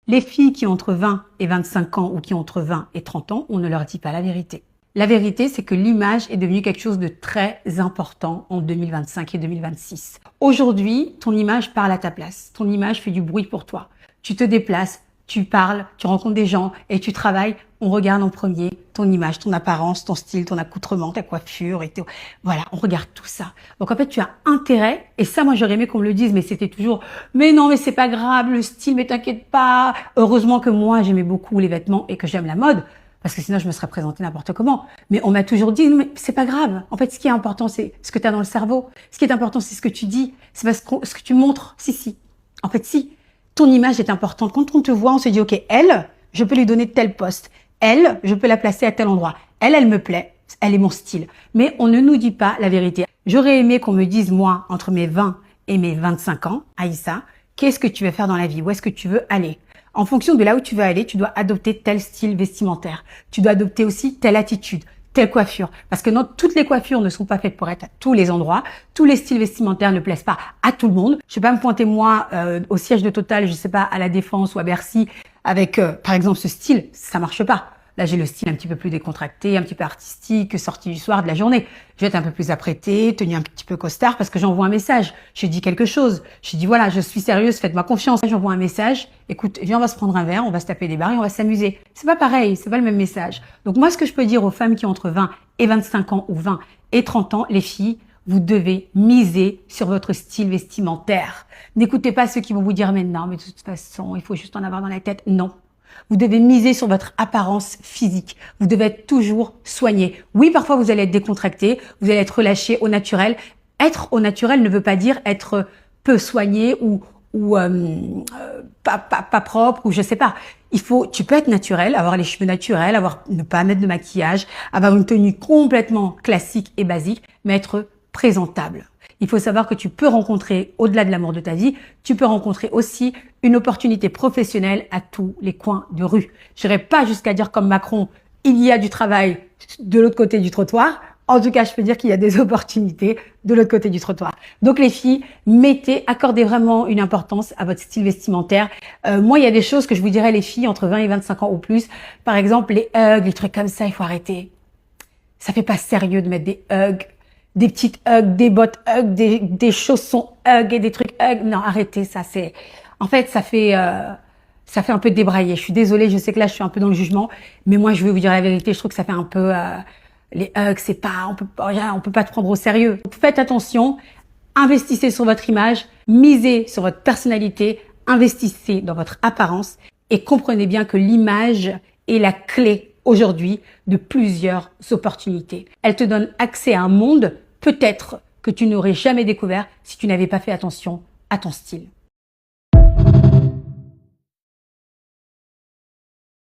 Les filles qui ont entre 20 et 25 ans ou qui ont entre 20 et 30 ans, on ne leur dit pas la vérité. La vérité, c'est que l'image est devenue quelque chose de très important en 2025 et 2026. Aujourd'hui, ton image parle à ta place. Ton image fait du bruit pour toi. Tu te déplaces, tu parles, tu rencontres des gens et tu travailles. On regarde en premier ton image, ton apparence, ton style, ton accoutrement, ta coiffure et tout. Voilà, on regarde tout ça. Donc en fait, tu as intérêt, et ça, moi, j'aurais aimé qu'on me le dise, mais c'était toujours, mais non, mais c'est pas grave, le style, mais t'inquiète pas. Heureusement que moi, j'aimais beaucoup les vêtements et que j'aime la mode. Parce que sinon, je me serais présentée n'importe comment. Mais on m'a toujours dit, mais c'est pas grave. En fait, ce qui est important, c'est ce que tu as dans le cerveau. Ce qui est important, c'est ce que tu dis. C'est parce que ce que tu montres. Si. En fait, si. Ton image est importante. Quand on te voit, on se dit, OK, elle, je peux lui donner tel poste. Elle, je peux la placer à tel endroit. Elle me plaît. Elle est mon style. Mais on ne nous dit pas la vérité. J'aurais aimé qu'on me dise, moi, entre mes 20 et mes 25 ans, Aïssa, qu'est-ce que tu veux faire dans la vie? Où est-ce que tu veux aller? En fonction de là où tu veux aller, tu dois adopter tel style vestimentaire. Tu dois adopter aussi telle attitude, telle coiffure. Parce que non, toutes les coiffures ne sont pas faites pour être à tous les endroits. Tous les styles vestimentaires ne plaisent pas à tout le monde. Je vais pas me pointer moi au siège de Total, je sais pas, à la Défense ou à Bercy avec par exemple ce style, ça marche pas. Là, j'ai le style un petit peu plus décontracté, un petit peu artistique, sorti du soir de la journée. Je vais être un peu plus apprêtée, tenue un petit peu costard parce que j'envoie un message. Je dis quelque chose. Je dis voilà, je suis sérieuse, faites-moi confiance. J'envoie un message. Écoute, viens, on va se prendre un verre, on va se taper des barres et on va s'amuser. C'est pas pareil, c'est pas le même message. Donc moi, ce que je peux dire aux femmes qui ont entre 20 et 25 ans ou 20 et 30 ans, les filles, vous devez miser sur votre style vestimentaire. N'écoutez pas ceux qui vont vous dire mais non, mais de toute façon, il faut juste en avoir dans la tête. Non. Vous devez miser sur votre apparence physique. Vous devez être toujours soigné. Oui, parfois vous allez être décontracté, vous allez être relâché au naturel. Être au naturel ne veut pas dire être peu soigné ou pas propre ou je sais pas. Tu peux être naturel, avoir les cheveux naturels, ne pas mettre de maquillage, avoir une tenue complètement classique et basique, mais être présentable. Il faut savoir que tu peux rencontrer, au-delà de l'amour de ta vie, tu peux rencontrer aussi une opportunité professionnelle à tous les coins de rue. Je n'irai pas jusqu'à dire comme Macron, il y a du travail de l'autre côté du trottoir. En tout cas, je peux dire qu'il y a des opportunités de l'autre côté du trottoir. Donc les filles, accordez vraiment une importance à votre style vestimentaire. Moi, il y a des choses que je vous dirais les filles entre 20 et 25 ans ou plus. Par exemple, les hugs, les trucs comme ça, il faut arrêter. Ça fait pas sérieux de mettre des hugs. Des petites hugs, des bottes hugs, des chaussons hugs et des trucs hugs. Non, arrêtez, ça c'est... En fait, ça fait un peu débraillé. Je suis désolée, je sais que là, je suis un peu dans le jugement. Mais moi, je vais vous dire la vérité, je trouve que ça fait un peu... les hugs, c'est pas... On peut pas te prendre au sérieux. Donc, faites attention, investissez sur votre image, misez sur votre personnalité, investissez dans votre apparence et comprenez bien que l'image est la clé aujourd'hui de plusieurs opportunités. Elle te donne accès à un monde peut-être que tu n'aurais jamais découvert si tu n'avais pas fait attention à ton style.